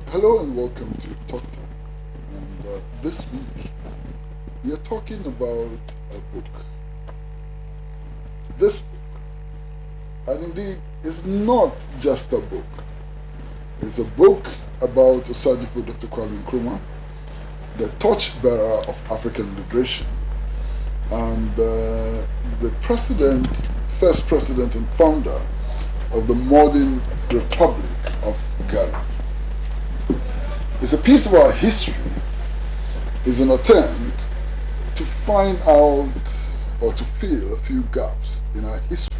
Hello and welcome to Talk Time. And this week we are talking about a book. This book, and indeed, is not just a book. It's a book about Osagyefo Dr. Kwame Nkrumah, the torchbearer of African liberation, and the first president and founder of the modern Republic of Ghana. It's a piece of our history. It's an attempt to find out or to fill a few gaps in our history.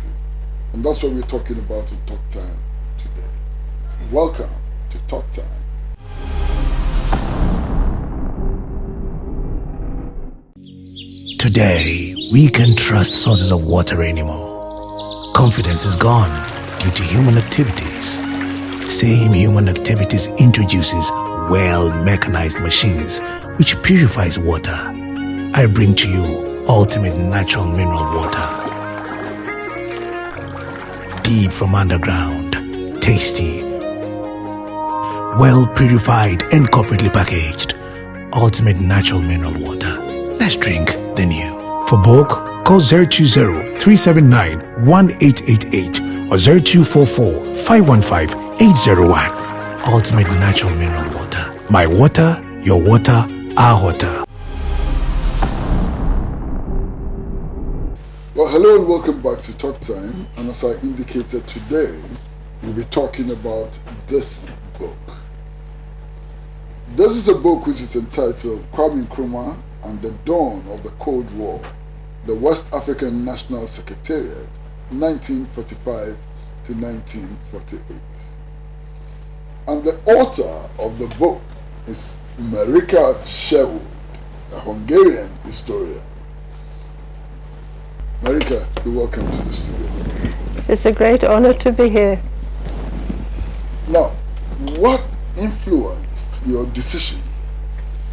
And that's what we're talking about in Talk Time today. Welcome to Talk Time. Today, we can't trust sources of water anymore. Confidence is gone due to human activities. Same human activities introduces well-mechanized machines which purifies water. I bring to you ultimate natural mineral water. Deep from underground, tasty, well-purified and corporately packaged. Ultimate natural mineral water. Let's drink the new. For bulk, call 020-379-1888 or 0244-515-801. Ultimate natural mineral water. My water, your water, our water. Well, hello and welcome back to Talk Time. And as I indicated today, we'll be talking about this book. This is a book which is entitled Kwame Nkrumah and the Dawn of the Cold War, the West African National Secretariat, 1945 to 1948. And the author of the book is Marika Sherwood, a Hungarian historian. Marika, you're welcome to the studio. It's a great honor to be here. Now, what influenced your decision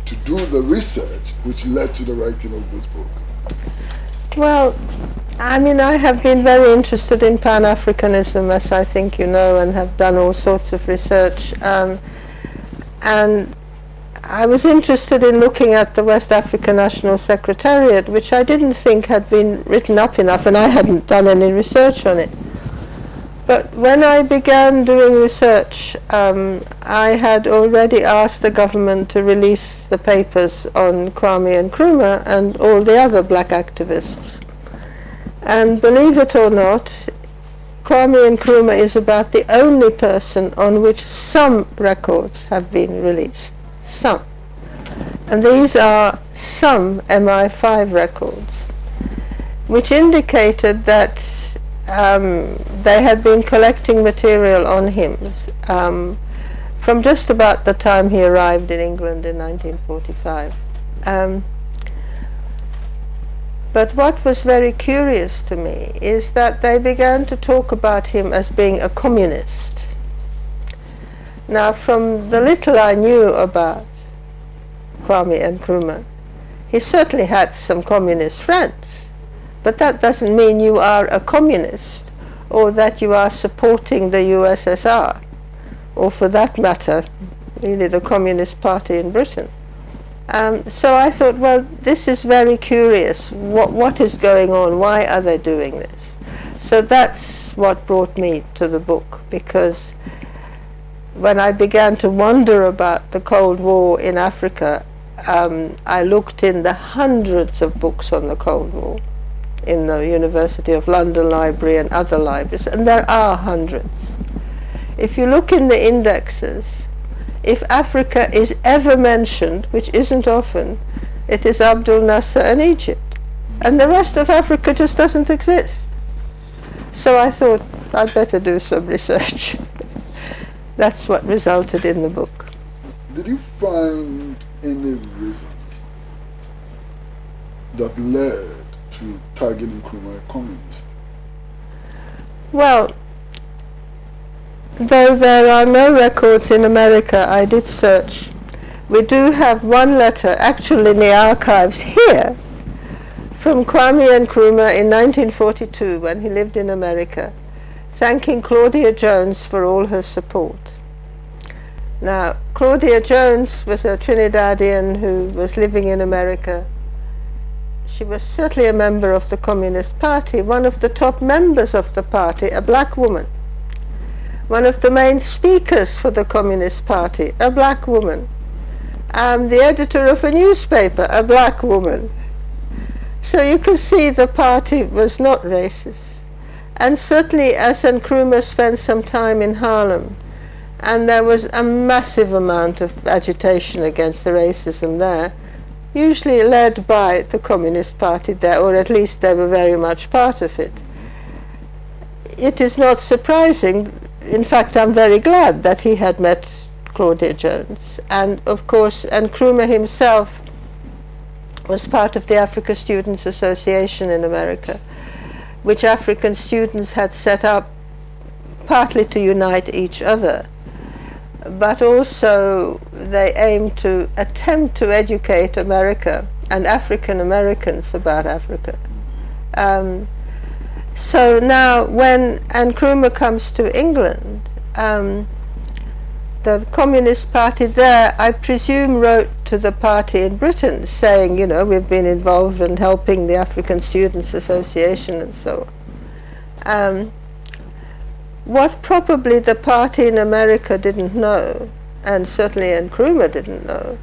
to do the research which led to the writing of this book? Well, I have been very interested in PanAfricanism, as I think you know, and have done all sorts of research. And I was interested in looking at the West African National Secretariat, which I didn't think had been written up enough, and I hadn't done any research on it. But when I began doing research, I had already asked the government to release the papers on Kwame Nkrumah and all the other black activists. And believe it or not, Kwame Nkrumah is about the only person on which some records have been released. Some. And these are some MI5 records, which indicated that they had been collecting material on him from just about the time he arrived in England in 1945. But what was very curious to me is that they began to talk about him as being a communist. Now, from the little I knew about Kwame Nkrumah, he certainly had some communist friends, but that doesn't mean you are a communist or that you are supporting the USSR, or for that matter, really the Communist Party in Britain. So I thought, well, this is very curious. What is going on? Why are they doing this? So that's what brought me to the book, because when I began to wonder about the Cold War in Africa, I looked in the hundreds of books on the Cold War in the University of London Library and other libraries, and there are hundreds. If you look in the indexes, if Africa is ever mentioned, which isn't often, it is Abdul Nasser and Egypt. And the rest of Africa just doesn't exist. So I thought I'd better do some research. That's what resulted in the book. Did you find any reason that led to tagging Nkrumah a communist? Well, though there are no records in America, I did search. We do have one letter, actually in the archives here, from Kwame Nkrumah in 1942 when he lived in America, thanking Claudia Jones for all her support. Now, Claudia Jones was a Trinidadian who was living in America. She was certainly a member of the Communist Party, one of the top members of the party, a black woman. One of the main speakers for the Communist Party, a black woman. The editor of a newspaper, a black woman. So you can see the party was not racist. And certainly as Nkrumah spent some time in Harlem, and there was a massive amount of agitation against the racism there, usually led by the Communist Party there, or at least they were very much part of it. It is not surprising, in fact I'm very glad that he had met Claudia Jones. And of course Nkrumah himself was part of the Africa Students Association in America, which African students had set up partly to unite each other, but also they aimed to attempt to educate America and African Americans about Africa. So now when Nkrumah comes to England, the Communist Party there, I presume, wrote to the party in Britain saying, you know, we've been involved in helping the African Students Association and so on. What probably the party in America didn't know, and certainly Nkrumah didn't know,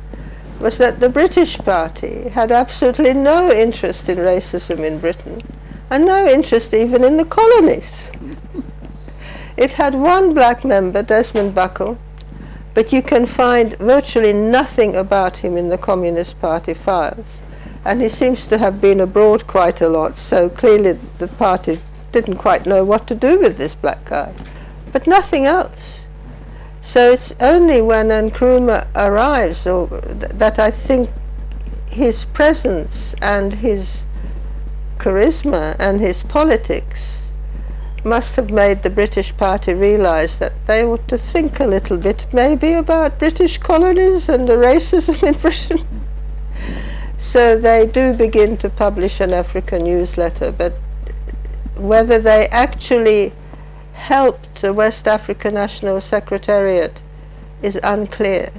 was that the British party had absolutely no interest in racism in Britain, and no interest even in the colonies. It had one black member, Desmond Buckle, but you can find virtually nothing about him in the Communist Party files. And he seems to have been abroad quite a lot, so clearly the party didn't quite know what to do with this black guy. But nothing else. So it's only when Nkrumah arrives that I think his presence and his charisma and his politics must have made the British party realize that they ought to think a little bit maybe about British colonies and the racism in Britain. So they do begin to publish an African newsletter, but whether they actually helped the West African National Secretariat is unclear.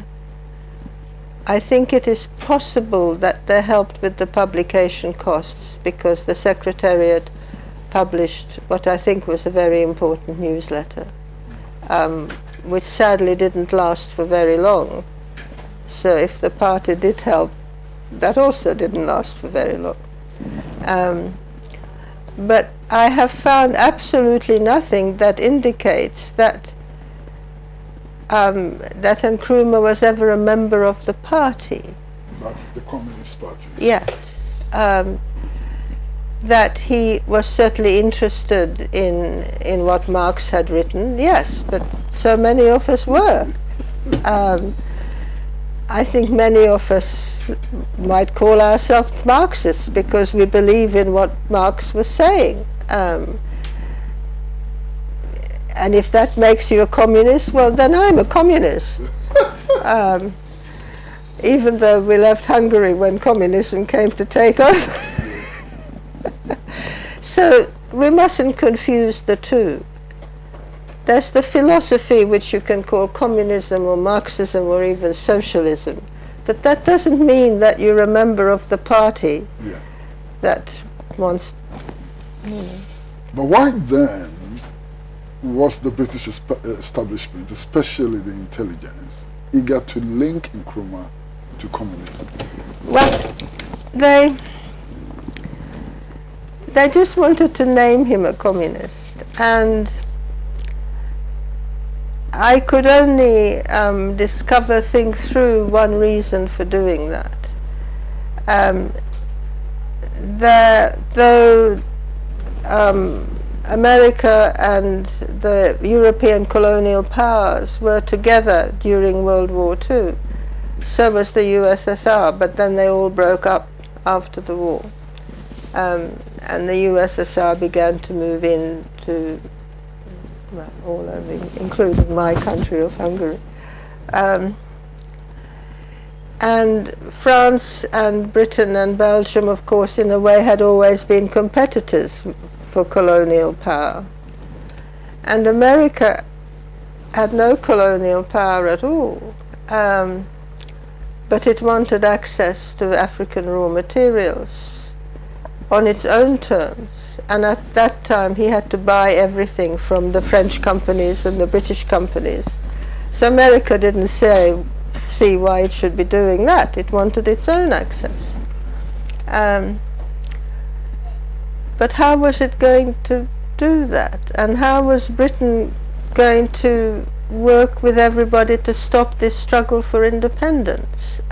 I think it is possible that they helped with the publication costs, because the Secretariat published what I think was a very important newsletter, which sadly didn't last for very long. So if the party did help, that also didn't last for very long. But I have found absolutely nothing that indicates that that Nkrumah was ever a member of the party. That is the Communist Party. Yes. That he was certainly interested in what Marx had written, yes, but so many of us were. I think many of us might call ourselves Marxists because we believe in what Marx was saying. And if that makes you a communist, well, then I'm a communist. Even though we left Hungary when communism came to take over. So we mustn't confuse the two. There's the philosophy which you can call communism or Marxism or even socialism, but that doesn't mean that you're a member of the party that wants. But why then was the British establishment, especially the intelligence, eager to link Nkrumah to communism? Well, they just wanted to name him a communist, and I could only think through one reason for doing that. Though America and the European colonial powers were together during World War II, so was the USSR, but then they all broke up after the war. And the USSR began to move into all over, including my country of Hungary. And France and Britain and Belgium, of course, in a way had always been competitors for colonial power. And America had no colonial power at all, but it wanted access to African raw materials on its own terms. And at that time he had to buy everything from the French companies and the British companies. So America didn't see why it should be doing that. It wanted its own access. But how was it going to do that? And how was Britain going to work with everybody to stop this struggle for independence?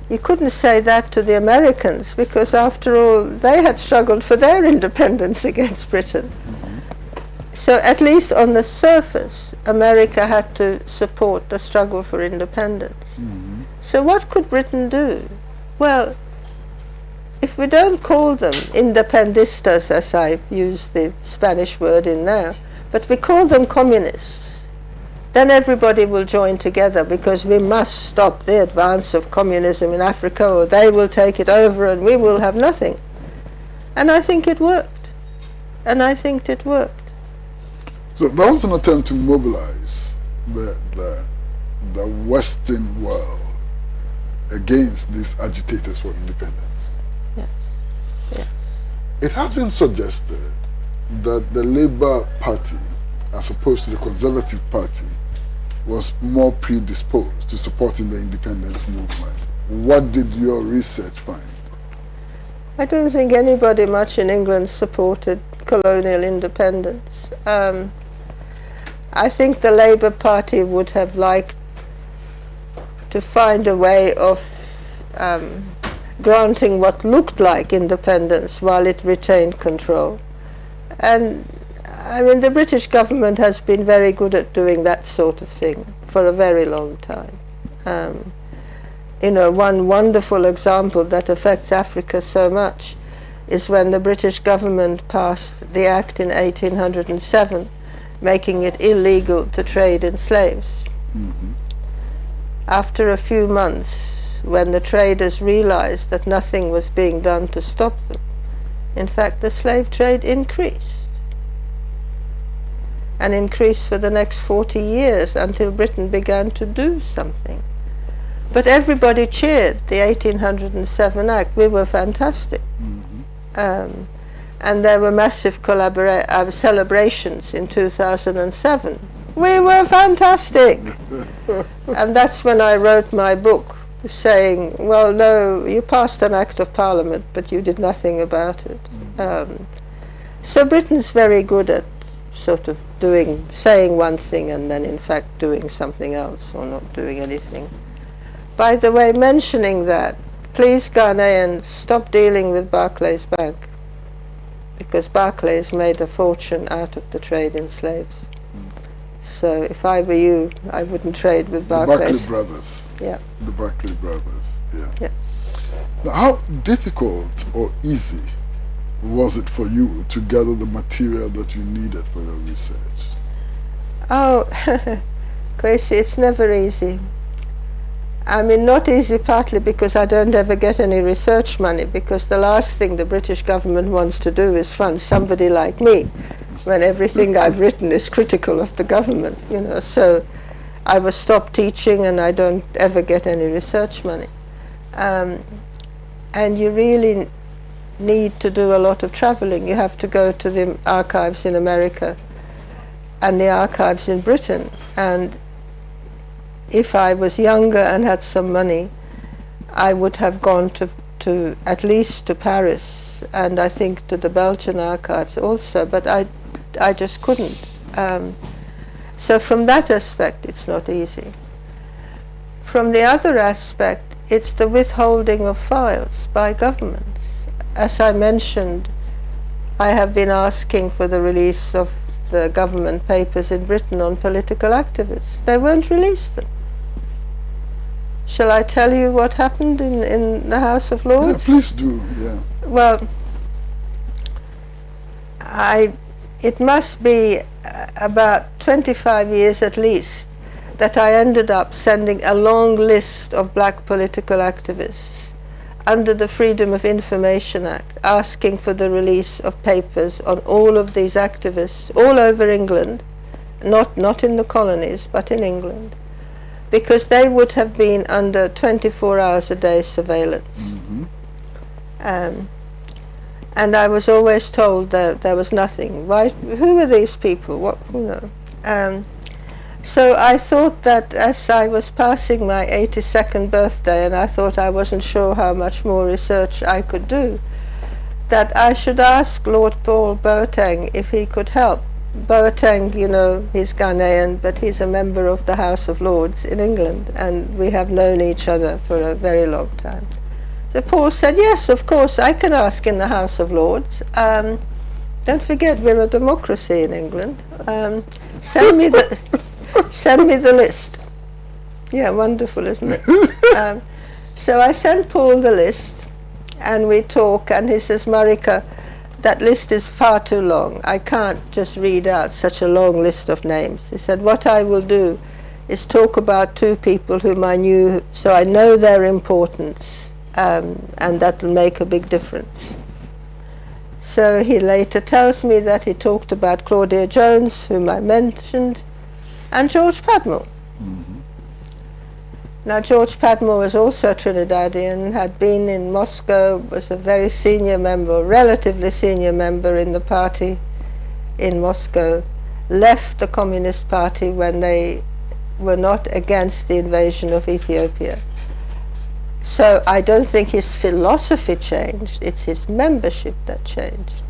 You couldn't say that to the Americans, because after all they had struggled for their independence against Britain. So at least on the surface America had to support the struggle for independence. So what could Britain do? Well, if we don't call them independistas, as I use the Spanish word in there, but we call them communists, then everybody will join together, because we must stop the advance of communism in Africa, or they will take it over and we will have nothing. And I think it worked. And I think it worked. So that was an attempt to mobilize the Western world against these agitators for independence. Yes. Yes. It has been suggested that the Labour Party, as opposed to the Conservative Party, was more predisposed to supporting the independence movement. What did your research find? I don't think anybody much in England supported colonial independence. I think the Labour Party would have liked to find a way of granting what looked like independence while it retained control. And I mean, the British government has been very good at doing that sort of thing for a very long time. You know, one wonderful example that affects Africa so much is when the British government passed the Act in 1807, making it illegal to trade in slaves. After a few months, when the traders realized that nothing was being done to stop them, in fact the slave trade increased. And increased for the next 40 years until Britain began to do something. But everybody cheered the 1807 Act. We were fantastic. And there were massive celebrations in 2007. We were fantastic! And that's when I wrote my book, saying, well, no, you passed an Act of Parliament, but you did nothing about it. So Britain's very good at sort of saying one thing and then in fact doing something else, or not doing anything. By the way, mentioning that, please Ghanaians, stop dealing with Barclays Bank, because Barclays made a fortune out of the trade in slaves. So if I were you, I wouldn't trade with Barclays. The Barclay brothers. Yeah. The Barclay brothers, Yeah. Now, how difficult or easy was it for you to gather the material that you needed for your research? Oh, Kwesi, it's never easy. I mean, not easy partly because I don't ever get any research money, because the last thing the British government wants to do is fund somebody like me when everything I've written is critical of the government, you know. So I was stopped teaching and I don't ever get any research money. And you really need to do a lot of traveling. You have to go to the archives in America and the archives in Britain, and if I was younger and had some money, I would have gone to at least to Paris, and I think to the Belgian archives also, but I just couldn't. So from that aspect it's not easy. From the other aspect, it's the withholding of files by governments. As I mentioned, I have been asking for the release of the government papers in Britain on political activists. They won't release them. Shall I tell you what happened in the House of Lords? Yeah, please do, yeah. Well, it must be about 25 years at least that I ended up sending a long list of black political activists under the Freedom of Information Act, asking for the release of papers on all of these activists all over England not in the colonies, but in England, because they would have been under 24 hours a day surveillance. And I was always told that there was nothing. Why? Who are these people? What, you know? So I thought that as I was passing my 82nd birthday, and I thought I wasn't sure how much more research I could do, that I should ask Lord Paul Boateng if he could help. Boateng, you know, he's Ghanaian, but he's a member of the House of Lords in England, and we have known each other for a very long time. So Paul said, yes, of course, I can ask in the House of Lords. Don't forget, we're a democracy in England. Send me the list. Yeah, wonderful, isn't it? So I sent Paul the list, and we talk, and he says, Marika, that list is far too long. I can't just read out such a long list of names. He said, what I will do is talk about two people whom I knew, so I know their importance, and that will make a big difference. So he later tells me that he talked about Claudia Jones, whom I mentioned, and George Padmore. Now George Padmore was also Trinidadian, had been in Moscow, was a very senior member, relatively senior member in the party in Moscow, left the Communist Party when they were not against the invasion of Ethiopia. So I don't think his philosophy changed, it's his membership that changed.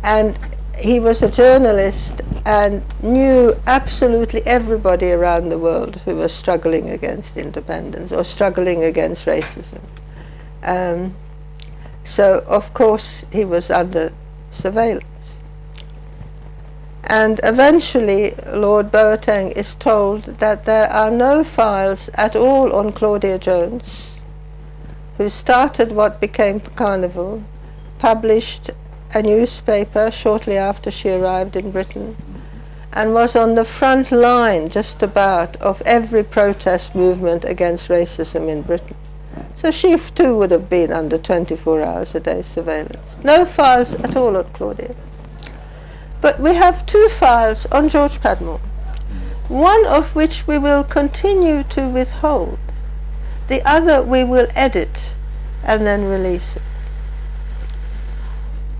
And he was a journalist and knew absolutely everybody around the world who was struggling against independence or struggling against racism. So of course he was under surveillance. And eventually Lord Boateng is told that there are no files at all on Claudia Jones, who started what became Carnival, published a newspaper shortly after she arrived in Britain, and was on the front line just about of every protest movement against racism in Britain. So she too would have been under 24 hours a day surveillance. No files at all on Claudia. But we have two files on George Padmore, one of which we will continue to withhold, the other we will edit and then release it.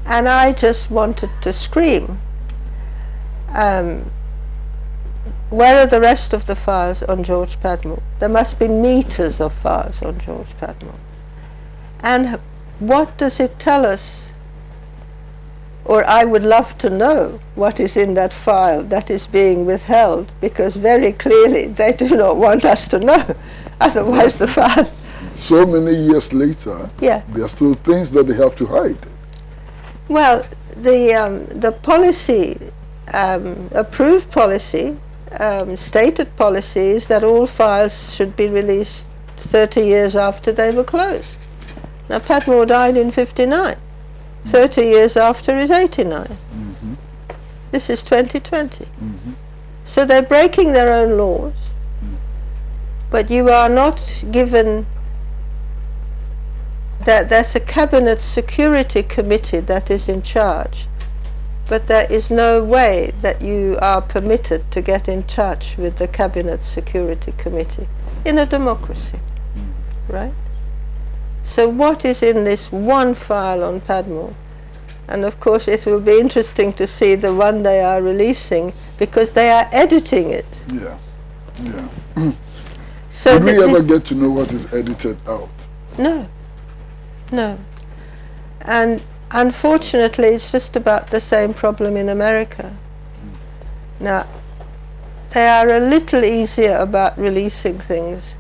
And I just wanted to scream. Where are the rest of the files on George Padmore? There must be meters of files on George Padmore. And what does it tell us? Or I would love to know what is in that file that is being withheld, because very clearly they do not want us to know. Otherwise the file... So many years later, yeah, there are still things that they have to hide. Well, the policy, approved policy, stated policy is that all files should be released 30 years after they were closed. Now Padmore died in 59. 30 years after is 89. This is 2020. So they're breaking their own laws, but you are not given... There's a cabinet security committee that is in charge, but there is no way that you are permitted to get in touch with the cabinet security committee in a democracy, right? So what is in this one file on Padmore? And of course it will be interesting to see the one they are releasing, because they are editing it. Yeah, yeah. So did we ever get to know what is edited out? No. No. And unfortunately it's just about the same problem in America. Now, they are a little easier about releasing things.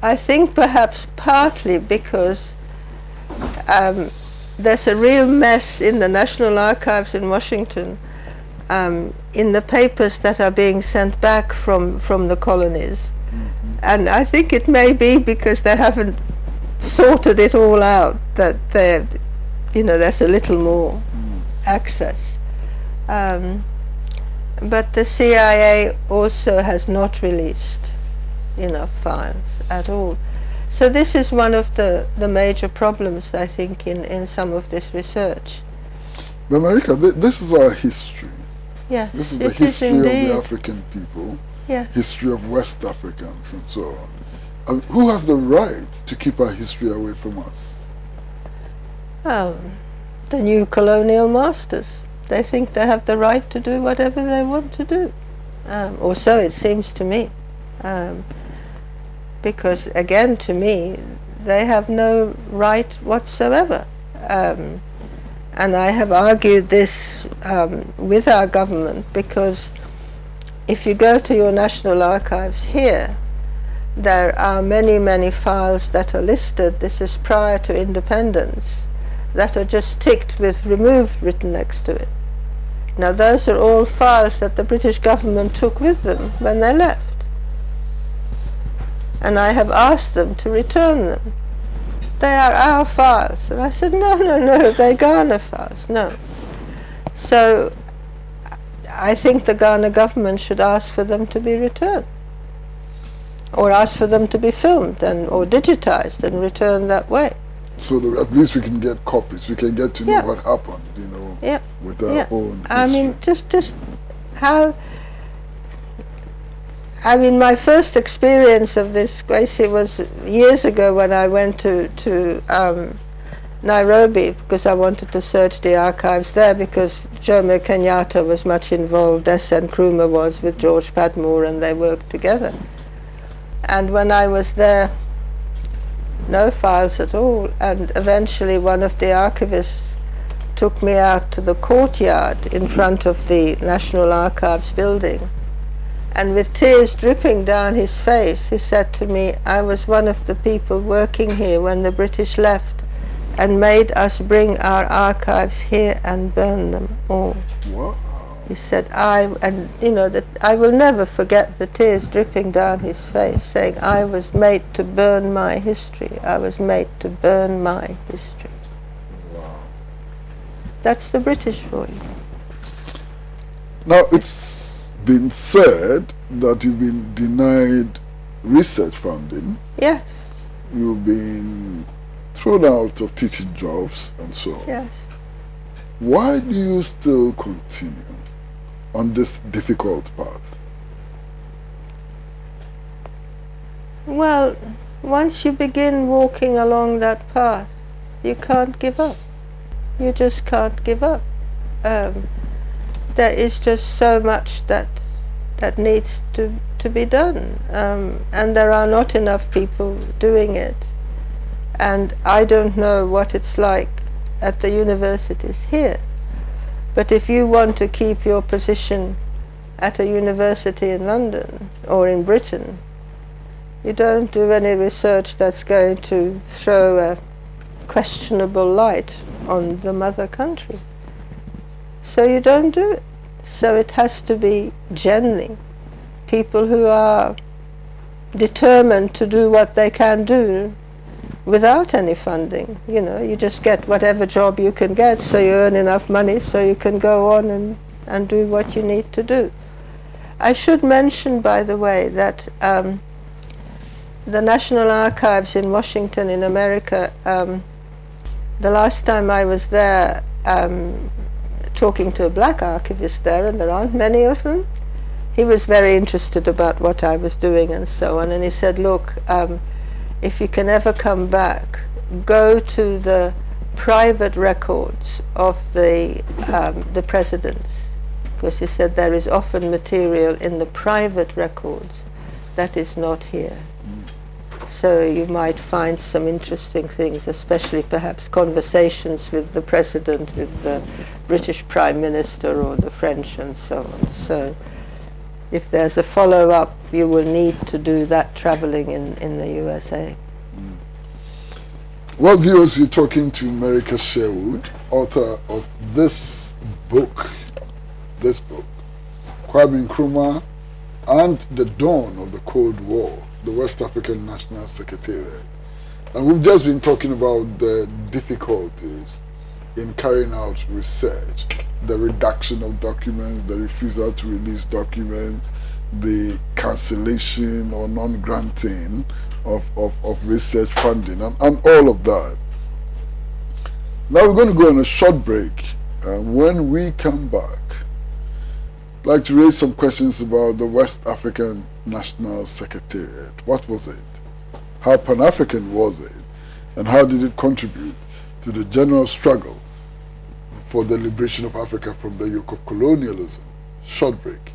I think perhaps partly because there's a real mess in the National Archives in Washington, in the papers that are being sent back from the colonies. And I think it may be because they haven't sorted it all out, that there's a little more access. But the CIA also has not released enough files at all. So this is one of the major problems, I think, in some of this research. But Marika, this is our history. Yes, This is it the is history of indeed. the African people, Yes. history of West Africans, and so on. Who has the right to keep our history away from us? Well, the new colonial masters. They think they have the right to do whatever they want to do. Or so it seems to me. Because, again, to me, they have no right whatsoever. And I have argued this with our government, because if you go to your national archives here, there are many, many files that are listed, this is prior to independence, that are just ticked with removed written next to it. Now those are all files that the British government took with them when they left. And I have asked them to return them. They are our files. And I said, no, they're Ghana files, no. So I think the Ghana government should ask for them to be returned, or ask for them to be filmed or digitized and returned that way. So that at least we can get copies, we can get to know what happened, with our own history. I mean, just how... I mean, my first experience of this, Kwesi, was years ago when I went to Nairobi, because I wanted to search the archives there, because Jomo Kenyatta was much involved, S.N. Nkrumah was, with George Padmore, and they worked together. And when I was there, no files at all, and eventually one of the archivists took me out to the courtyard in front of the National Archives building, and with tears dripping down his face, he said to me, I was one of the people working here when the British left and made us bring our archives here and burn them all. Wow. He said, that I will never forget the tears dripping down his face, saying, I was made to burn my history. I was made to burn my history. Wow. That's the British for you. Now, it's been said that you've been denied research funding. Yes. You've been thrown out of teaching jobs and so on. Yes. Why do you still continue on this difficult path? Well, once you begin walking along that path, you can't give up. You just can't give up. There is just so much that needs to be done, and there are not enough people doing it. And I don't know what it's like at the universities here, but if you want to keep your position at a university in London or in Britain, you don't do any research that's going to throw a questionable light on the mother country. So you don't do it. So it has to be generally people who are determined to do what they can do without any funding. You just get whatever job you can get, so you earn enough money so you can go on and do what you need to do. I should mention, by the way, that the National Archives in Washington in America, the last time I was there, talking to a black archivist there, and there aren't many of them, he was very interested about what I was doing and so on, and he said, look, if you can ever come back, go to the private records of the presidents, because he said there is often material in the private records that is not here. So you might find some interesting things, especially perhaps conversations with the president, with the British Prime Minister or the French and so on. So if there's a follow-up, you will need to do that traveling in the USA. Well, viewers, we're talking to Marika Sherwood, author of this book, Kwame Nkrumah and the Dawn of the Cold War, the West African National Secretariat. And we've just been talking about the difficulties in carrying out research, the redaction of documents, the refusal to release documents, the cancellation or non-granting of research funding, and all of that. Now we're going to go on a short break, and when we come back, I'd like to raise some questions about the West African National Secretariat. What was it? How Pan-African was it? And how did it contribute to the general struggle for the liberation of Africa from the yoke of colonialism? Short break.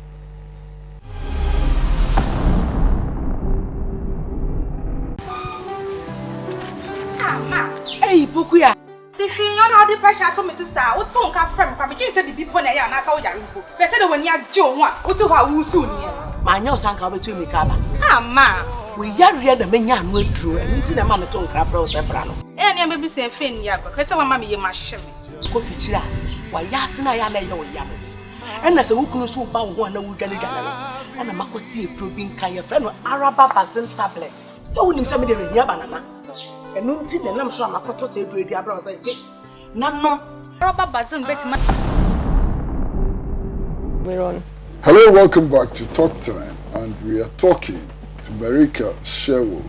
Hey, Bukuya. The thing on the pressure to Mrs. Sa, what tongue come from? You said the people there, and I saw you. They said when you are Joe, what to how soon? My nose and cover to me, Kaba. Ah, ma, we are read the men young with Drew and into the mamma tongue crab rose and brown. And I may be saying, Finn, Yago, Crystal, mammy, you must share me. Go fitcha, why, Yasin, I lay your yam. And as a wook who bow one, no wood and a Makoti probing Kaya friend with Araba basin tablets. So when you send me the Yabanana. And nothing, and I'm sure my photo said, "Dear brother, none, rubber basin, better." We're on. Hello, welcome back to Talk Time, and we are talking to Marika Sherwood,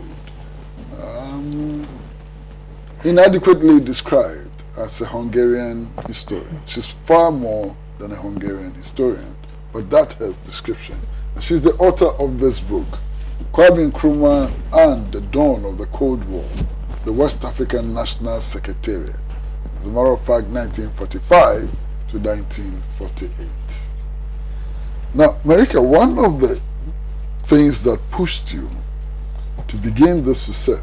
inadequately described as a Hungarian historian. She's far more than a Hungarian historian, but that's her description. And she's the author of this book, Kwame Nkrumah and the Dawn of the Cold War, the West African National Secretariat. As a matter of fact, 1945 to 1948. Now, Marika, one of the things that pushed you to begin this research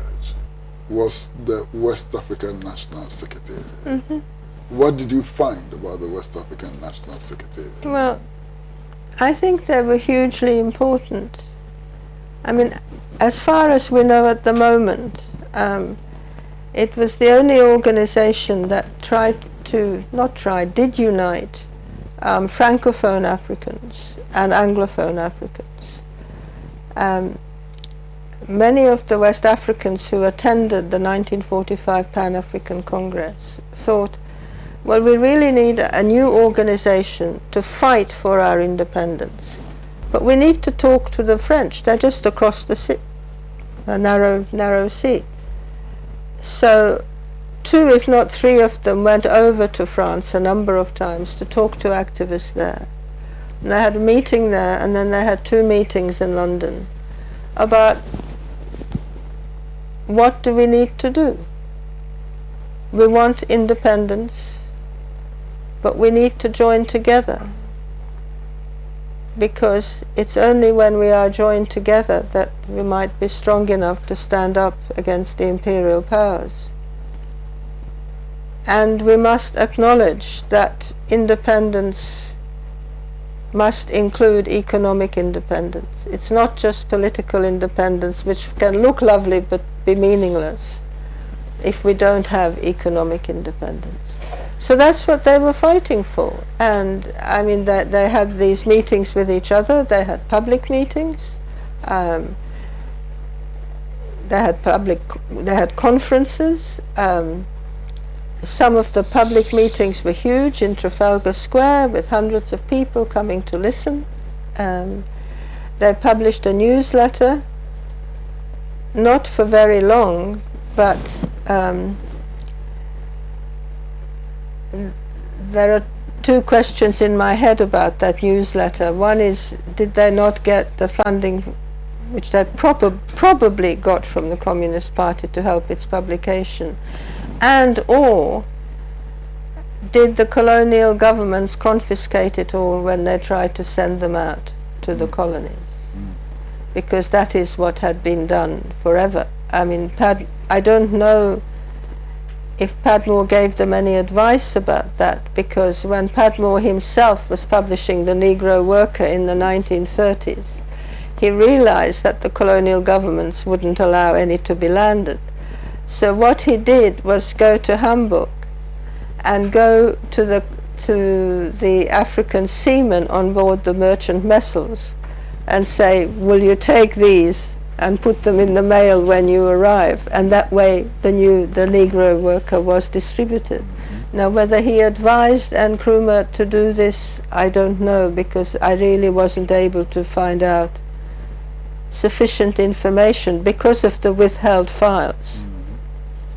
was the West African National Secretariat. Mm-hmm. What did you find about the West African National Secretariat? Well, I think they were hugely important. I mean, as far as we know at the moment, it was the only organization that did unite Francophone Africans and Anglophone Africans. Many of the West Africans who attended the 1945 Pan-African Congress thought, well, we really need a new organization to fight for our independence. But we need to talk to the French. They're just across the sea, a narrow sea. So 2, if not 3 of them went over to France a number of times to talk to activists there. And they had a meeting there, and then they had 2 meetings in London about what do we need to do. We want independence, but we need to join together, because it's only when we are joined together that we might be strong enough to stand up against the imperial powers. And we must acknowledge that independence must include economic independence. It's not just political independence, which can look lovely but be meaningless if we don't have economic independence. So that's what they were fighting for. And I mean, they had these meetings with each other. They had public meetings. They had conferences. Some of the public meetings were huge in Trafalgar Square with hundreds of people coming to listen. They published a newsletter, not for very long, but there are 2 questions in my head about that newsletter. One is, did they not get the funding which they probably got from the Communist Party to help its publication? And or did the colonial governments confiscate it all when they tried to send them out to the colonies? Because that is what had been done forever. I mean, I don't know if Padmore gave them any advice about that, because when Padmore himself was publishing The Negro Worker in the 1930s, he realized that the colonial governments wouldn't allow any to be landed. So what he did was go to Hamburg and go to the African seamen on board the merchant vessels and say, will you take these and put them in the mail when you arrive? And that way the Negro Worker was distributed. Now, whether he advised Nkrumah to do this, I don't know, because I really wasn't able to find out sufficient information because of the withheld files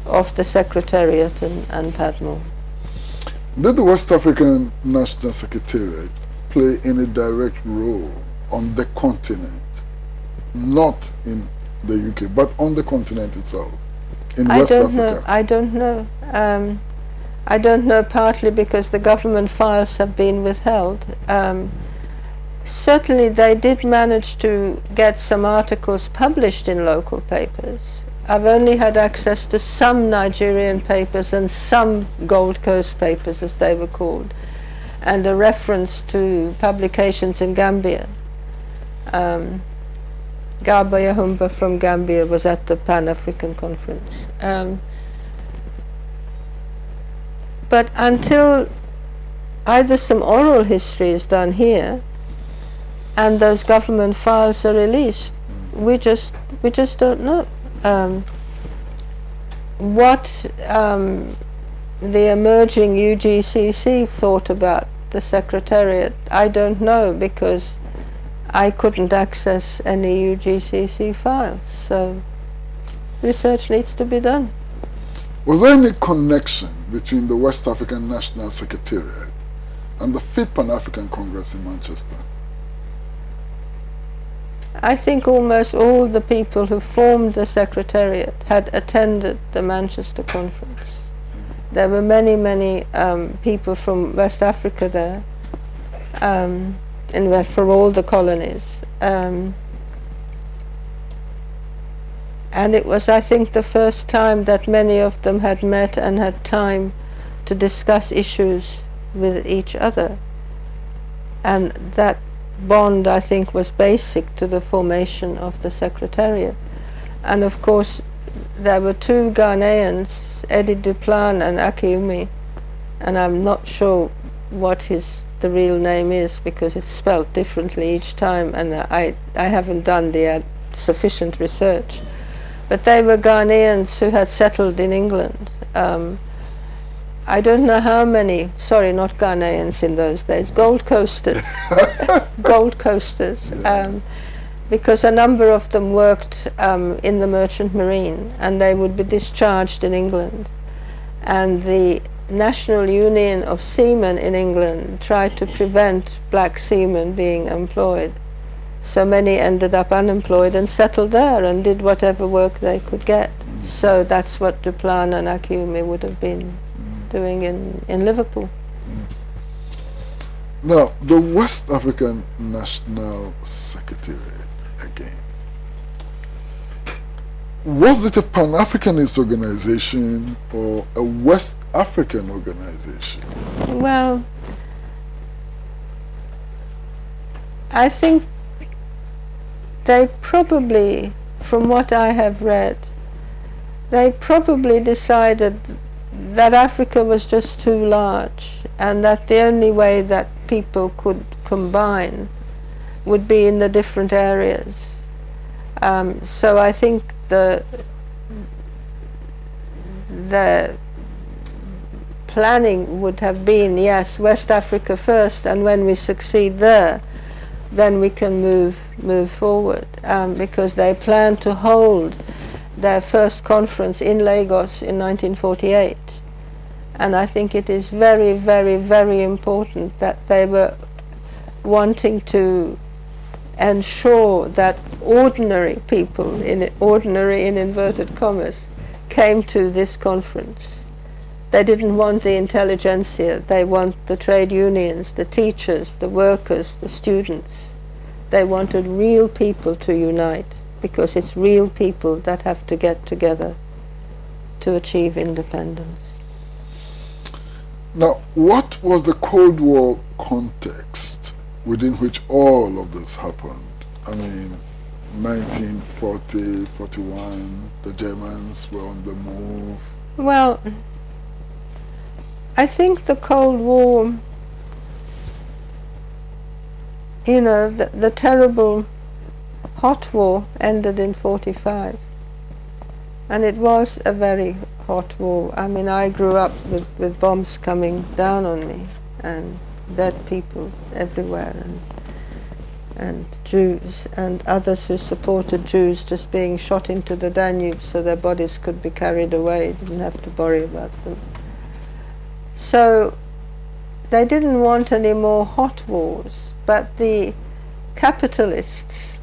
of the Secretariat and Padmore. Did the West African National Secretariat play any direct role on the continent, not in the UK, but on the continent itself, in West Africa? I don't know. I don't know, partly because the government files have been withheld. Certainly they did manage to get some articles published in local papers. I've only had access to some Nigerian papers and some Gold Coast papers, as they were called, and a reference to publications in Gambia. Garba Yahumba from Gambia was at the Pan-African Conference. But until either some oral history is done here and those government files are released, we just don't know. What the emerging UGCC thought about the Secretariat, I don't know, because I couldn't access any UGCC files, so research needs to be done. Was there any connection between the West African National Secretariat and the 5th Pan-African Congress in Manchester? I think almost all the people who formed the Secretariat had attended the Manchester Conference. There were many people from West Africa there, for all the colonies. And it was, I think, the first time that many of them had met and had time to discuss issues with each other. And that bond, I think, was basic to the formation of the Secretariat. And of course, there were two Ghanaians, Eddie Duplan and Akiumi, and I'm not sure what the real name is because it's spelled differently each time, and I haven't done the sufficient research. But they were Ghanaians who had settled in England. I don't know how many, sorry, not Ghanaians in those days, Gold Coasters, Gold Coasters, because a number of them worked in the Merchant Marine, and they would be discharged in England. And the National Union of Seamen in England tried to prevent black seamen being employed. So many ended up unemployed and settled there and did whatever work they could get. So that's what Duplan and Akiumi would have been doing in Liverpool. Now, the West African National Secretariat, again. Was it a Pan-Africanist organization or a West African organization? Well, I think they probably, from what I have read, they probably decided that Africa was just too large and that the only way that people could combine would be in the different areas. So I think the planning would have been, yes, West Africa first, and when we succeed there, then we can move forward, because they plan to hold their first conference in Lagos in 1948. And I think it is very, very, very important that they were wanting to ensure that ordinary people, ordinary in inverted commas, came to this conference. They didn't want the intelligentsia, they want the trade unions, the teachers, the workers, the students. They wanted real people to unite, because it's real people that have to get together to achieve independence. Now, what was the Cold War context within which all of this happened? I mean, 1940, 41, the Germans were on the move. Well, I think the Cold War, you know, the terrible hot war ended in 45. And it was a very hot war. I mean, I grew up with bombs coming down on me and dead people everywhere, and Jews and others who supported Jews just being shot into the Danube so their bodies could be carried away, didn't have to worry about them. So they didn't want any more hot wars, but the capitalists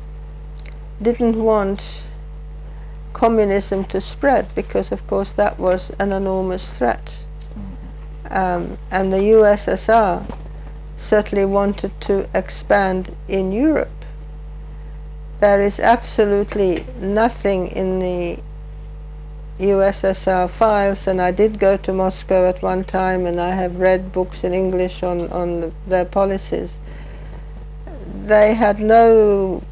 didn't want communism to spread, because of course that was an enormous threat. And the USSR certainly wanted to expand in Europe. There is absolutely nothing in the USSR files, and I did go to Moscow at one time, and I have read books in English on their policies. They had no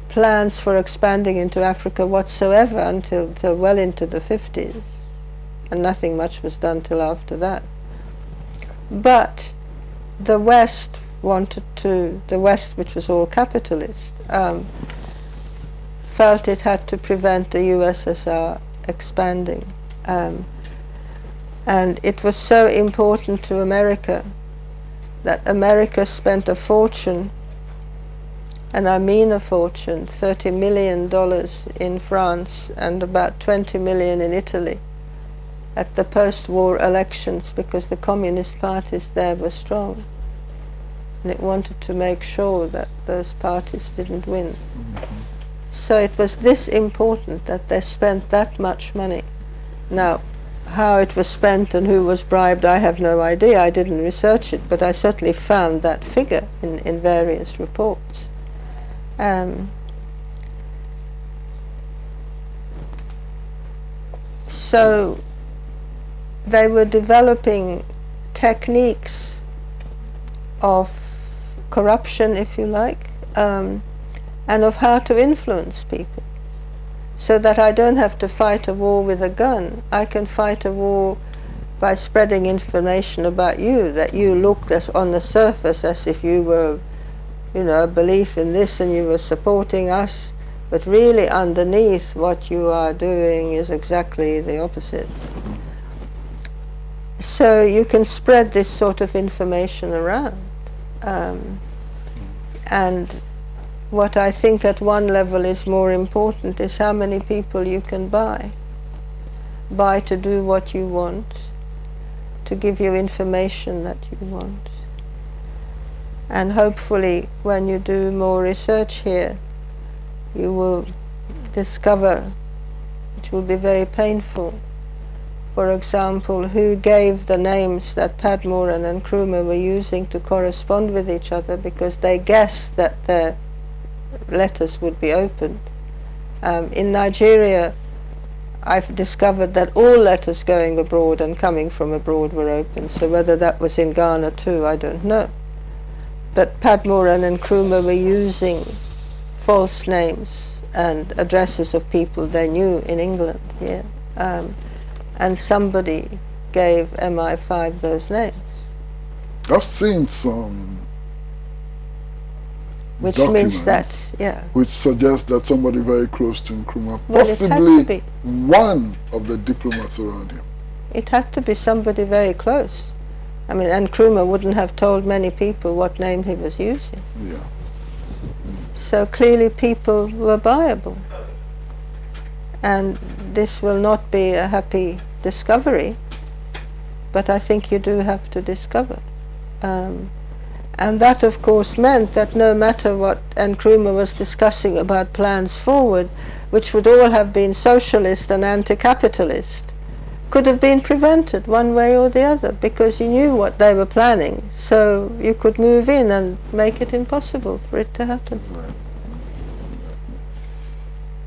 plans for expanding into Africa whatsoever until well into the 50s, and nothing much was done till after that. But the West wanted to, the West, which was all capitalist, felt it had to prevent the USSR expanding. And it was so important to America that America spent a fortune, and I mean a fortune, $30 million in France and about 20 million in Italy at the post-war elections, because the communist parties there were strong. And it wanted to make sure that those parties didn't win. So it was this important that they spent that much money. Now, how it was spent and who was bribed, I have no idea. I didn't research it, but I certainly found that figure in various reports. So they were developing techniques of corruption, if you like, and of how to influence people, so that I don't have to fight a war with a gun. I can fight a war by spreading information about you, that you look as on the surface as if you were, you know, a belief in this and you were supporting us, but really underneath what you are doing is exactly the opposite. So you can spread this sort of information around. And what I think at one level is more important is how many people you can buy to do what you want, to give you information that you want. And hopefully when you do more research here, you will discover, it will be very painful, for example, who gave the names that Padmore and Nkrumah were using to correspond with each other, because they guessed that their letters would be opened. In Nigeria, I've discovered that all letters going abroad and coming from abroad were open, so whether that was in Ghana too, I don't know. But Padmore and Nkrumah were using false names and addresses of people they knew in England, yeah. And somebody gave MI5 those names. I've seen some which documents means that, yeah. which suggests that somebody very close to Nkrumah, Well, possibly one of the diplomats around him. It had to be somebody very close. I mean, Nkrumah wouldn't have told many people what name he was using. Yeah. So clearly people were buyable. And this will not be a happy discovery, but I think you do have to discover. And that of course meant that no matter what Nkrumah was discussing about plans forward, which would all have been socialist and anti-capitalist, could have been prevented one way or the other, because you knew what they were planning, so you could move in and make it impossible for it to happen. Exactly.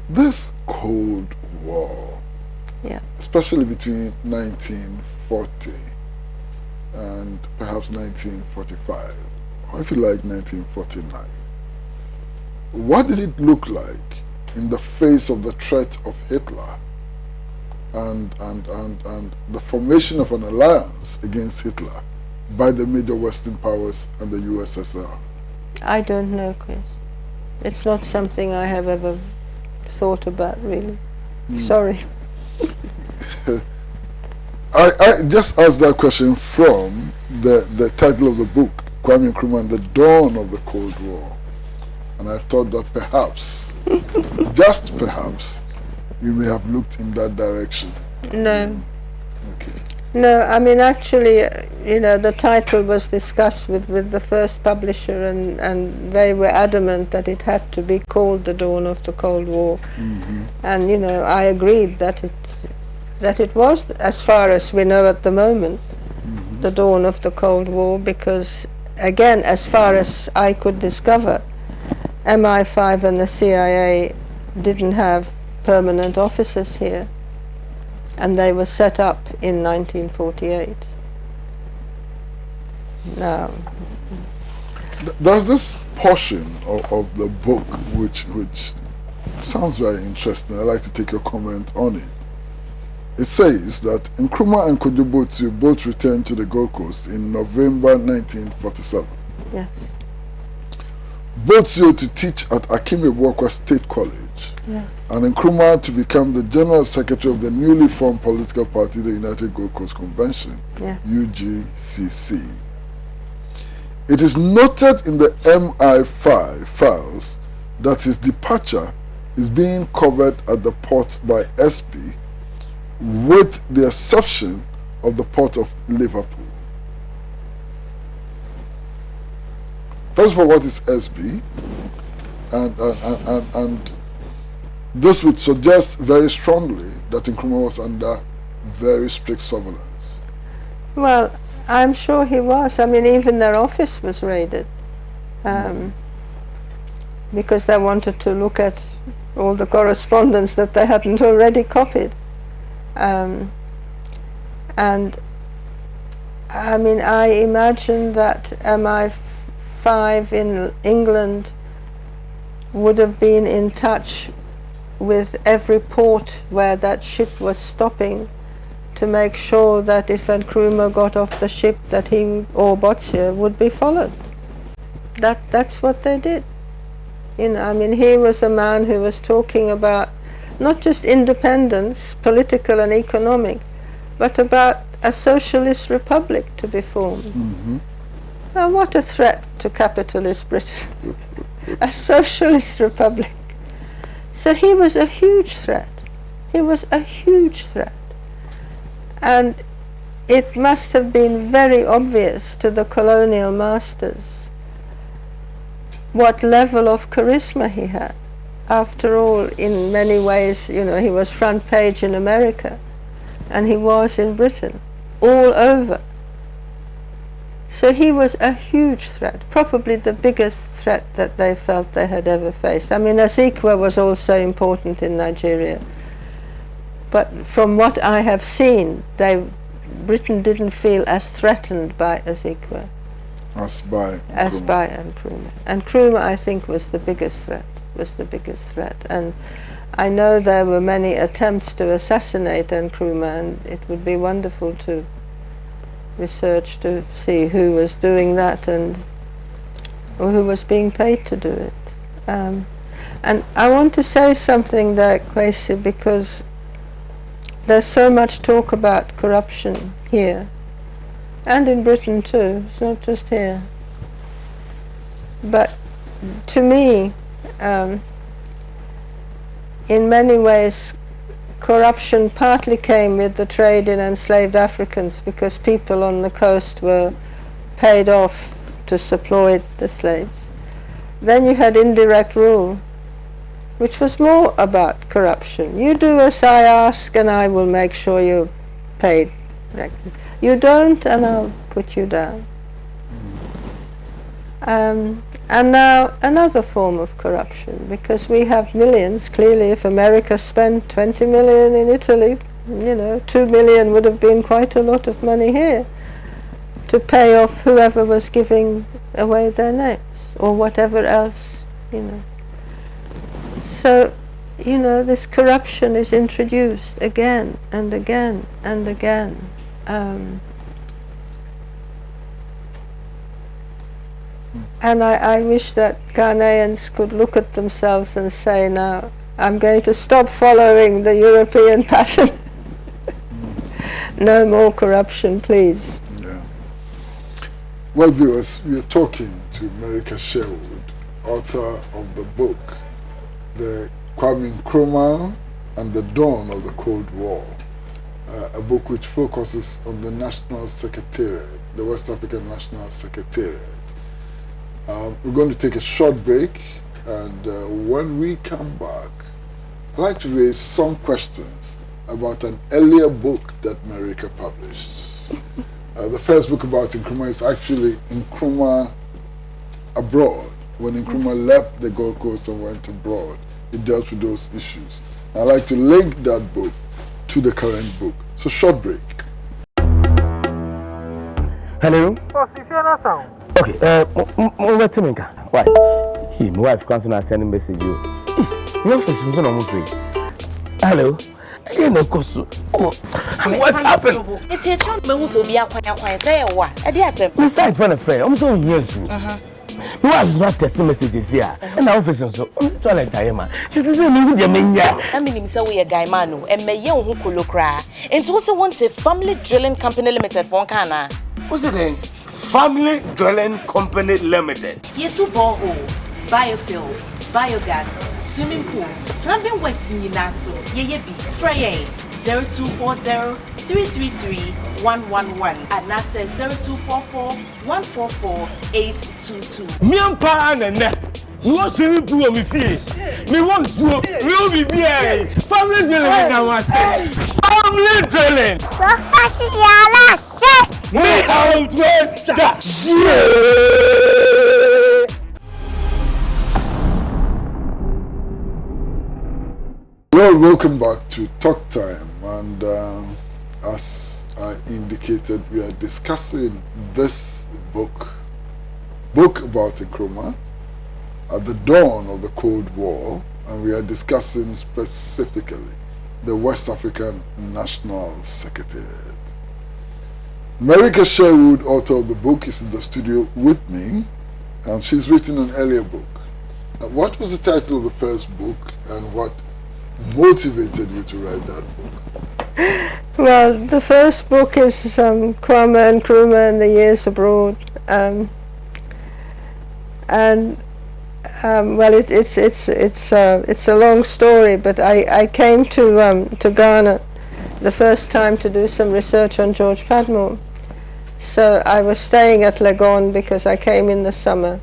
This Cold War, Yeah. especially between 1940 and perhaps 1945, or if you like 1949, what did it look like in the face of the threat of Hitler and the formation of an alliance against Hitler by the major Western powers and the USSR? I don't know, Chris. It's not something I have ever thought about, really. Sorry. I just asked that question from the title of the book, Kwame Nkrumah and the Dawn of the Cold War. And I thought that perhaps, just perhaps, you may have looked in that direction. No. Okay. No, I mean actually, the title was discussed with the first publisher, and they were adamant that it had to be called The Dawn of the Cold War. And I agreed that it was, as far as we know at the moment, the dawn of the Cold War, because again, as far as I could discover, MI5 and the CIA didn't have permanent offices here, and they were set up in 1948. Now, there's this portion of the book which sounds very interesting. I'd like to take your comment on it. It says that Nkrumah and Kwadwo both returned to the Gold Coast in November 1947. yes, Both to teach at Akimebwakwa State College, yes, and Nkrumah to become the General Secretary of the newly formed political party, the United Gold Coast Convention, yes. UGCC. It is noted in the MI5 files that his departure is being covered at the port by SP, with the exception of the port of Liverpool. First of all, what is SB? And this would suggest very strongly that Nkrumah was under very strict surveillance. Well, I'm sure he was. I mean, even their office was raided because they wanted to look at all the correspondence that they hadn't already copied. And I mean, I imagine that MI5 in England would have been in touch with every port where that ship was stopping to make sure that if Nkrumah got off the ship, that he or Botsya would be followed. That's what they did. I mean, he was a man who was talking about not just independence, political and economic, but about a socialist republic to be formed. Now, what a threat to capitalist Britain. A socialist republic. So he was a huge threat. He was a huge threat. And it must have been very obvious to the colonial masters what level of charisma he had. After all, in many ways, he was front page in America, and he was in Britain, all over. So he was a huge threat, probably the biggest threat that they felt they had ever faced. I mean, Azikiwe was also important in Nigeria, but from what I have seen, Britain didn't feel as threatened by Azikiwe As by Nkrumah. And Nkrumah, I think, was the biggest threat. And I know there were many attempts to assassinate Nkrumah, and it would be wonderful to research to see who was doing that or who was being paid to do it. And I want to say something there, Kwesi, because there's so much talk about corruption here, and in Britain too. It's not just here. But to me, in many ways, corruption partly came with the trade in enslaved Africans, because people on the coast were paid off to supply the slaves. Then you had indirect rule, which was more about corruption. You do as I ask and I will make sure you're paid correctly. You don't and I'll put you down. And now another form of corruption, because we have millions. Clearly, if America spent 20 million in Italy, 2 million would have been quite a lot of money here to pay off whoever was giving away their names or whatever else, So, this corruption is introduced again and again and again. And I wish that Ghanaians could look at themselves and say, now, I'm going to stop following the European pattern. No more corruption, please. Yeah. Well, viewers, we are talking to Marika Sherwood, author of the book, The Kwame Nkrumah and the Dawn of the Cold War. a book which focuses on the National Secretariat, the West African National Secretariat. We're going to take a short break, and when we come back, I'd like to raise some questions about an earlier book that Marika published. The first book about Nkrumah is actually Nkrumah Abroad. When Nkrumah left the Gold Coast and went abroad, it dealt with those issues. I'd like to link that book to the current book. So, short break. Hello? Okay, why? My wife comes and send a message. Your face is going to hello? What's happened? It's a child who will be a quiet say what? Besides, when a friend, I'm so young. You are not testing messages here. And our office so I'm trying to tell you, she says, I mean, so we a guy manu and may young who could look cry. And also wants a family drilling company limited for Kana. What's it then? Family Drilling Company Limited. Ye two borehole, biofuel, biogas, swimming pool, plumbing works in Naso, ye be, Frey 0240 333 111 and now says 0244 144 822. Miampa and you want swimming pool me see. Me want to be here. Family drilling now. Family drilling. Me out with that shit. Well, welcome back to Talk Time, and as I indicated, we are discussing this book about Nkrumah at the dawn of the Cold War, and we are discussing specifically the West African National Secretariat. Marika Sherwood, author of the book, is in the studio with me, and she's written an earlier book. What was the title of the first book, and what motivated you to write that book? Well, the first book is Kwame Nkrumah and the Years Abroad, well, it's a long story, but I came to Ghana the first time to do some research on George Padmore. So I was staying at Legon because I came in the summer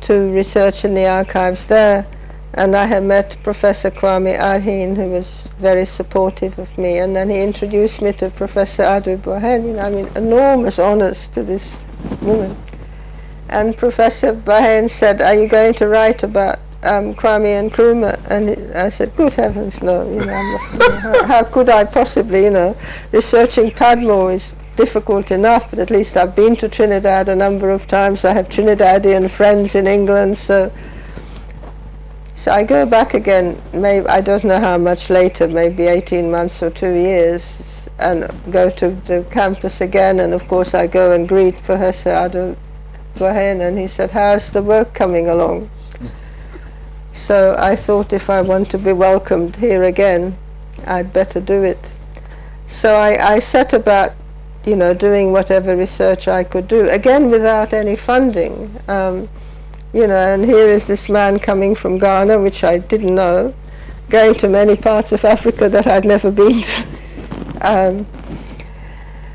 to research in the archives there. And I had met Professor Kwame Arhin, who was very supportive of me, and then he introduced me to Professor Adu Bohen. I mean, enormous honors to this woman. And Professor Bohen said, "Are you going to write about Kwame Nkrumah?" And I said, "Good heavens, no! How could I possibly? Researching Padmore is difficult enough, but at least I've been to Trinidad a number of times. I have Trinidadian friends in England, so." So I go back again, maybe I don't know how much later, maybe 18 months or 2 years, and go to the campus again, and of course I go and greet Professor Adu Bohen, and he said, "How's the work coming along?" So I thought if I want to be welcomed here again, I'd better do it. So I set about, doing whatever research I could do, again without any funding. And here is this man coming from Ghana, which I didn't know, going to many parts of Africa that I'd never been to.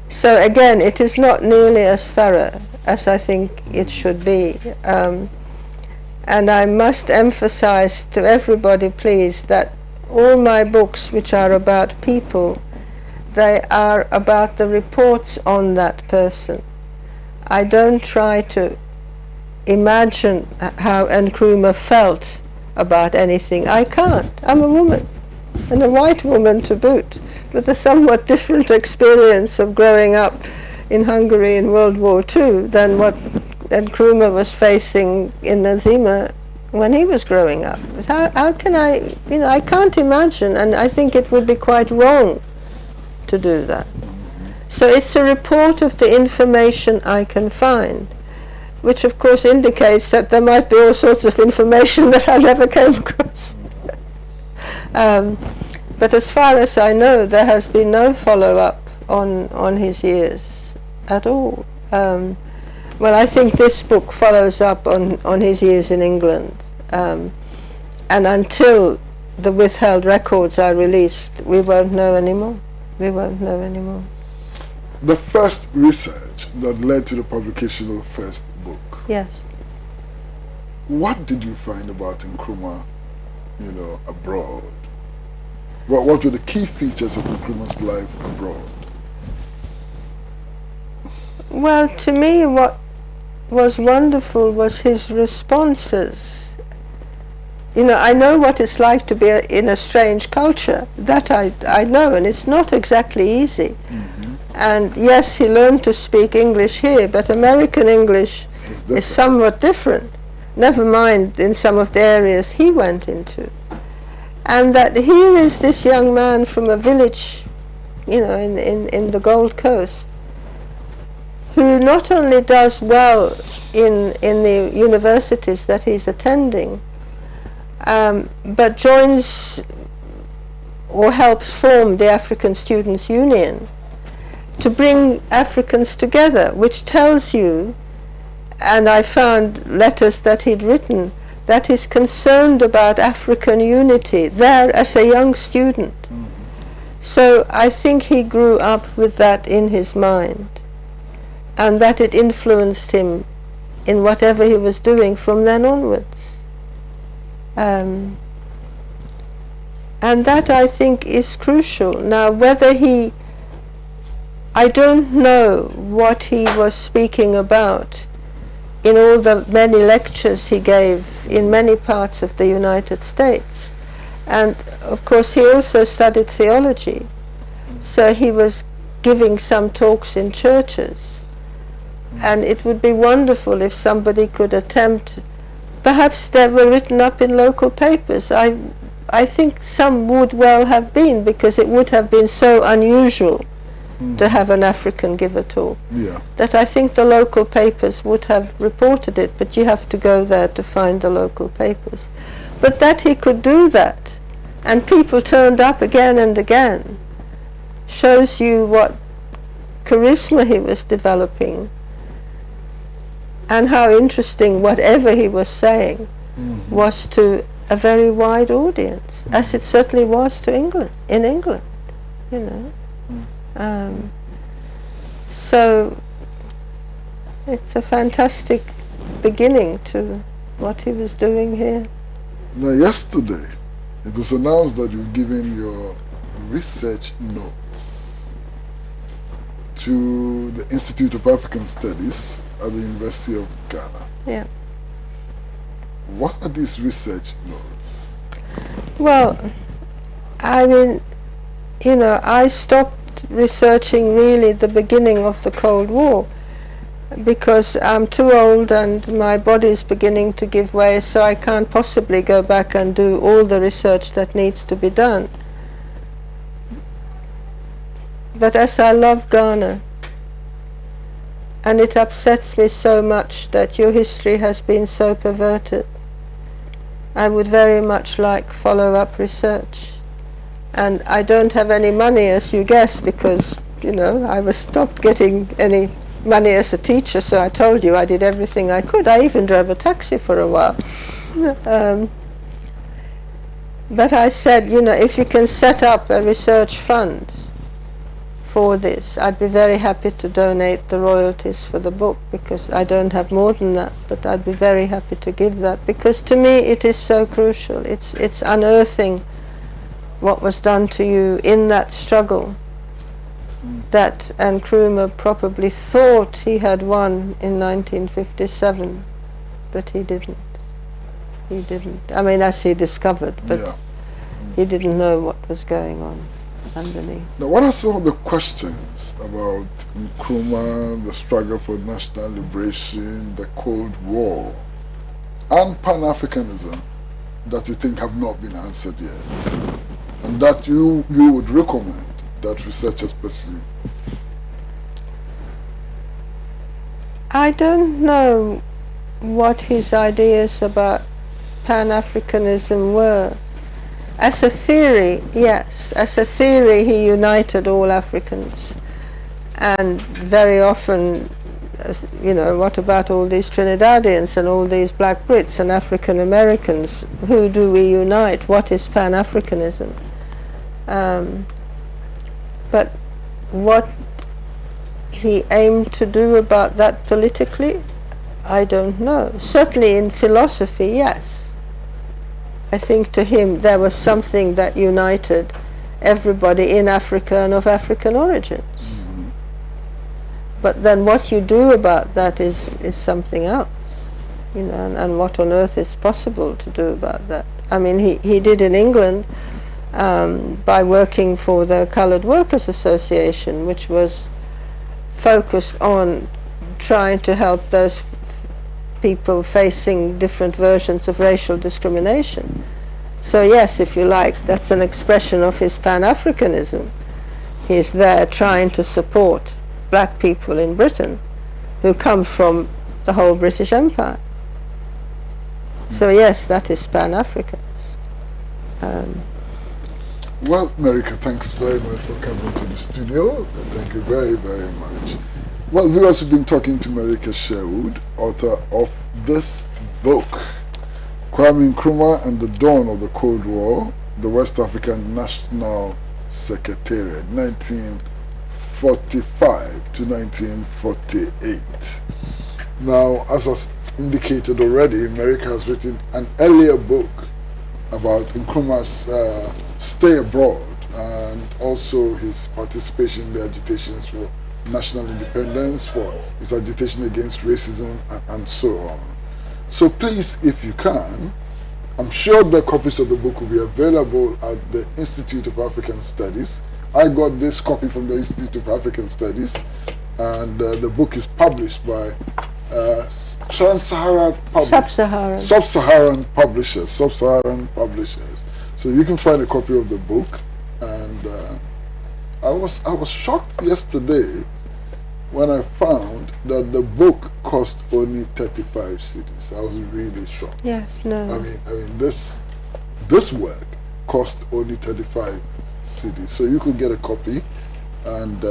So again, it is not nearly as thorough as I think it should be. And I must emphasize to everybody, please, that all my books which are about people, they are about the reports on that person. I don't try to imagine how Nkrumah felt about anything. I can't. I'm a woman, and a white woman to boot, with a somewhat different experience of growing up in Hungary in World War II than what Nkrumah was facing in Nazima when he was growing up. How can I can't imagine, and I think it would be quite wrong to do that. So it's a report of the information I can find, which of course indicates that there might be all sorts of information that I never came across. But as far as I know, there has been no follow-up on his years at all. Well, I think this book follows up on his years in England. And until the withheld records are released, we won't know anymore. we won't know anymore. The first research that led to the publication of the first book. Yes. What did you find about Nkrumah, abroad? What were the key features of Nkrumah's life abroad? Well, to me, what was wonderful was his responses. I know what it's like to be in a strange culture. That I know, and it's not exactly easy. Mm-hmm. And yes, he learned to speak English here, but American English is somewhat different. Never mind in some of the areas he went into. And that here is this young man from a village, in the Gold Coast, who not only does well in the universities that he's attending, but joins or helps form the African Students' Union to bring Africans together, which tells you, and I found letters that he'd written, that he's concerned about African unity there as a young student. Mm-hmm. So I think he grew up with that in his mind, and that it influenced him in whatever he was doing from then onwards. And that, I think, is crucial. Now, I don't know what he was speaking about in all the many lectures he gave in many parts of the United States. And of course he also studied theology, so he was giving some talks in churches. And it would be wonderful if somebody could attempt, perhaps they were written up in local papers. I think some would well have been, because it would have been so unusual to have an African give a talk, that I think the local papers would have reported it, but you have to go there to find the local papers. But that he could do that, and people turned up again and again, shows you what charisma he was developing, and how interesting whatever he was saying was to a very wide audience, as it certainly was to England, in England, So it's a fantastic beginning to what he was doing here. Now, yesterday, it was announced that you've given your research notes to the Institute of African Studies at the University of Ghana. Yeah. What are these research notes? Well, I mean, I stopped researching really the beginning of the Cold War, because I'm too old and my body is beginning to give way, so I can't possibly go back and do all the research that needs to be done. But as I love Ghana, and it upsets me so much that your history has been so perverted, I would very much like follow-up research. And I don't have any money, as you guess, because, I was stopped getting any money as a teacher, so I told you I did everything I could. I even drove a taxi for a while. But I said, if you can set up a research fund for this, I'd be very happy to donate the royalties for the book, because I don't have more than that, but I'd be very happy to give that, because to me it is so crucial. It's unearthing what was done to you in that struggle that Nkrumah probably thought he had won in 1957, but he didn't. He didn't. I mean, as he discovered, but he didn't know what was going on underneath. Now, what are some of the questions about Nkrumah, the struggle for national liberation, the Cold War, and Pan-Africanism that you think have not been answered yet, and that you would recommend that researchers pursue? I don't know what his ideas about Pan-Africanism were. As a theory, yes. As a theory, he united all Africans. And very often, what about all these Trinidadians and all these Black Brits and African Americans? Who do we unite? What is Pan-Africanism? But what he aimed to do about that politically, I don't know. Certainly in philosophy, yes. I think to him there was something that united everybody in Africa and of African origins. Mm-hmm. But then what you do about that is something else, you know, and what on earth is possible to do about that. I mean, he did in England by working for the Coloured Workers Association, which was focused on trying to help those people facing different versions of racial discrimination. So yes, if you like, that's an expression of his Pan-Africanism. He's there trying to support black people in Britain who come from the whole British Empire. So yes, that is Pan-Africanist. Well, Marika, thanks very much for coming to the studio. Thank you very, very much. Well, we've also been talking to Marika Sherwood, author of this book, Kwame Nkrumah and the Dawn of the Cold War, the West African National Secretariat, 1945 to 1948. Now, as was indicated already, Marika has written an earlier book about Nkrumah's stay abroad and also his participation in the agitations for national independence, for his agitation against racism, and so on. So please, if you can, I'm sure the copies of the book will be available at the Institute of African Studies. I got this copy from the Institute of African Studies, and the book is published by Sub-Saharan publishers. So you can find a copy of the book, and I was shocked yesterday when I found that the book cost only 35 cedis. I was really shocked. Yes, no. I mean this work cost only 35 cedis. So you could get a copy and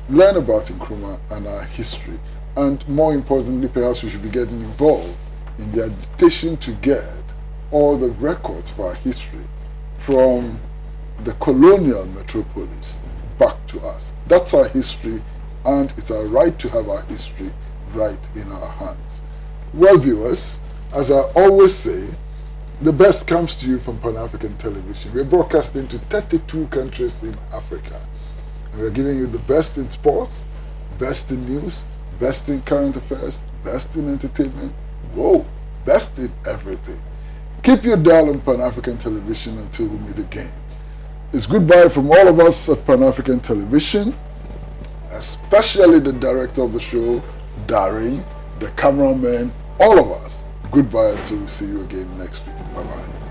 learn about Nkrumah and our history. And more importantly, perhaps we should be getting involved in the agitation to get all the records of our history from the colonial metropolis back to us. That's our history, and it's our right to have our history right in our hands. Well, viewers, as I always say, the best comes to you from Pan-African Television. We're broadcasting to 32 countries in Africa. And we're giving you the best in sports, best in news, best in current affairs, best in entertainment, best in everything. Keep your dial on Pan-African Television until we meet again. It's goodbye from all of us at Pan-African Television, especially the director of the show, Darren, the cameraman, all of us. Goodbye until we see you again next week. Bye-bye.